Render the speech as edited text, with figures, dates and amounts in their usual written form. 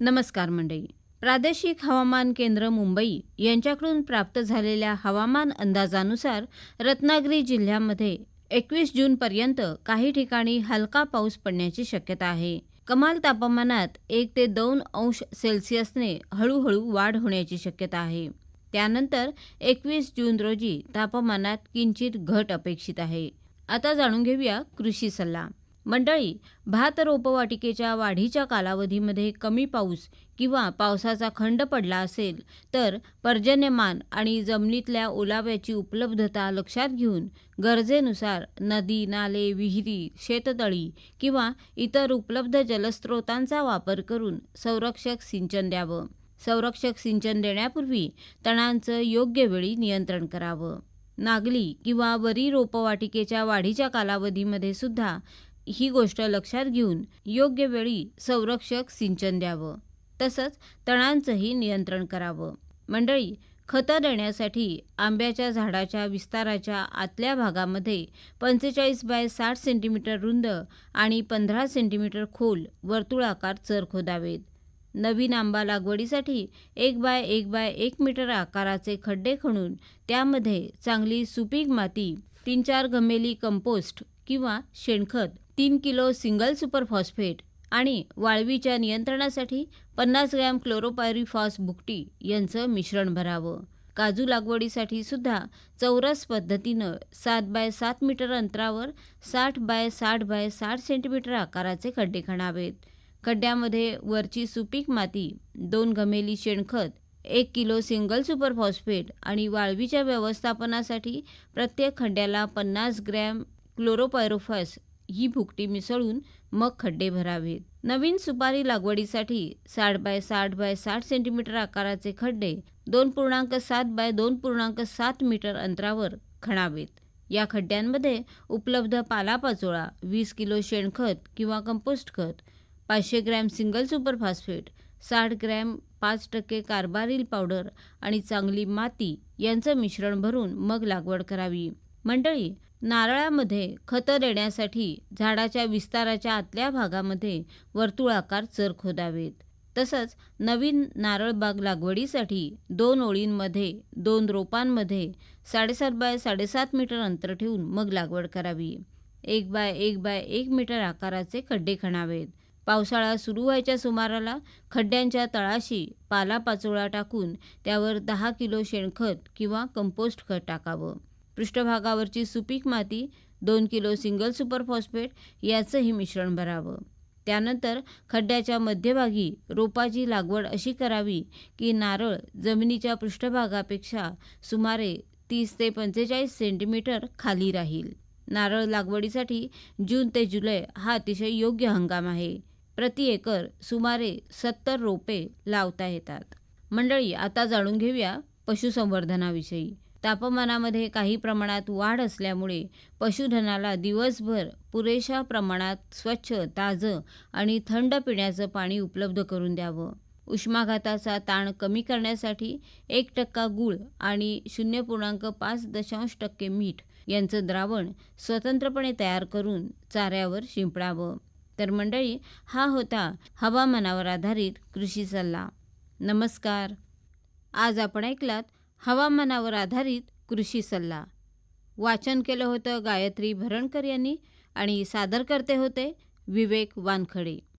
नमस्कार मंडळी. प्रादेशिक हवामान केंद्र मुंबई यांच्याकडून प्राप्त झालेल्या हवामान अंदाजानुसार रत्नागिरी जिल्ह्यामध्ये 21 जूनपर्यंत काही ठिकाणी हलका पाऊस पडण्याची शक्यता आहे. कमाल तापमानात 1 ते 2 अंश सेल्सिअसने हळूहळू वाढ होण्याची शक्यता आहे. त्यानंतर 21 जून रोजी तापमानात किंचित घट अपेक्षित आहे. आता जाणून घेऊया कृषी सल्ला. मंडळी, भात रोपवाटिकेच्या वाढीच्या कालावधीमध्ये कमी पाऊस किंवा पावसाचा खंड पडला असेल तर पर्जन्यमान आणि जमिनीतल्या ओलाव्याची उपलब्धता लक्षात घेऊन गरजेनुसार नदी, नाले, विहिरी, शेततळी किंवा इतर उपलब्ध जलस्रोतांचा वापर करून संरक्षक सिंचन द्यावं. संरक्षक सिंचन देण्यापूर्वी तणांचं योग्य वेळी नियंत्रण करावं. नागली किंवा वरी रोपवाटिकेच्या वाढीच्या कालावधीमध्ये सुद्धा ही गोष्ट लक्षात घेऊन योग्य वेळी संरक्षक सिंचन द्यावं. तसंच तणांचंही नियंत्रण करावं. मंडळी, खतं देण्यासाठी आंब्याच्या झाडाच्या विस्ताराच्या आतल्या भागामध्ये 45 बाय 60 सेंटीमीटर रुंद आणि 15 सेंटीमीटर खोल वर्तुळाकार चर खोदावेत. नवीन आंबा लागवडीसाठी 1 बाय 1 बाय 1 मीटर आकाराचे खड्डे खणून त्यामध्ये चांगली सुपीक माती, 3-4 घमेली कंपोस्ट किंवा शेणखत, 3 किलो सिंगल सुपर फॉस्फेट आणि वाळवीच्या नियंत्रणासाठी 50 ग्रॅम क्लोरोपायरीफॉस भुकटी यांचं मिश्रण भरावं. काजू लागवडीसाठी सुद्धा चौरस पद्धतीनं 7 बाय 7 मीटर अंतरावर 60 बाय 60 बाय 60 सेंटीमीटर आकाराचे खड्डे खणावेत. खड्ड्यामध्ये वरची सुपीक माती, 2 घमेली शेणखत, 1 किलो सिंगल सुपर फॉस्फेट आणि वाळवीच्या व्यवस्थापनासाठी प्रत्येक खड्ड्याला 50 ग्रॅम क्लोरोपायरीफॉस ही भुकटी मिसळून मग खड्डे भरावेत. नवीन सुपारी लागवडीसाठी 60 बाय 60 बाय 60 सेंटीमीटर आकाराचे खड्डे 2.7 बाय 2.7 मीटर अंतरावर खणावेत. या खड्ड्यांमध्ये उपलब्ध पालापाचोळा, 20 किलो शेणखत किंवा कंपोस्ट खत, 500 gram single super phosphate, 60 gram 5% carbaryl powder आणि चांगली माती यांचं मिश्रण भरून मग लागवड करावी. मंडळी, नारळामध्ये खतं देण्यासाठी झाडाच्या विस्ताराच्या आतल्या भागामध्ये वर्तुळाकार चर खोदावेत. तसंच नवीन नारळ बाग लागवडीसाठी 2 ओळींमध्ये 2 रोपांमध्ये 7.5 बाय 7.5 मीटर अंतर ठेवून मग लागवड करावी. 1 बाय 1 बाय 1 मीटर आकाराचे खड्डे खणावेत. पावसाळा सुरू व्हायच्या सुमाराला खड्ड्यांच्या तळाशी पालापाचोळा टाकून त्यावर 10 किलो शेणखत किंवा कंपोस्ट खत टाकावं. पृष्ठभागावरची सुपीक माती, 2 किलो सिंगल सुपर फॉस्फेट याचंही मिश्रण भरावं. त्यानंतर खड्ड्याच्या मध्यभागी रोपाची लागवड अशी करावी की नारळ जमिनीच्या पृष्ठभागापेक्षा सुमारे 30 ते 45 सेंटीमीटर खाली राहील. नारळ लागवडीसाठी जून ते जुलै हा अतिशय योग्य हंगाम आहे. प्रति एकर सुमारे 70 रोपे लावता येतात. मंडळी, आता जाणून घेऊया पशुसंवर्धनाविषयी. तापमानामध्ये काही प्रमाणात वाढ असल्यामुळे पशुधनाला दिवसभर पुरेशा प्रमाणात स्वच्छ, ताजं आणि थंड पिण्याचं पाणी उपलब्ध करून द्यावं. उष्माघाताचा ताण कमी करण्यासाठी 1% गूळ आणि 0.5% मीठ यांचं द्रावण स्वतंत्रपणे तयार करून चाऱ्यावर शिंपडावं. तर मंडळी, हा होता हवामानावर आधारित कृषी सल्ला. नमस्कार. आज आपण ऐकलात हवामानावर आधारित कृषी सल्ला. वाचन केलं होतं गायत्री भरणकर यांनी आणि सादर करते होते विवेक वानखडे.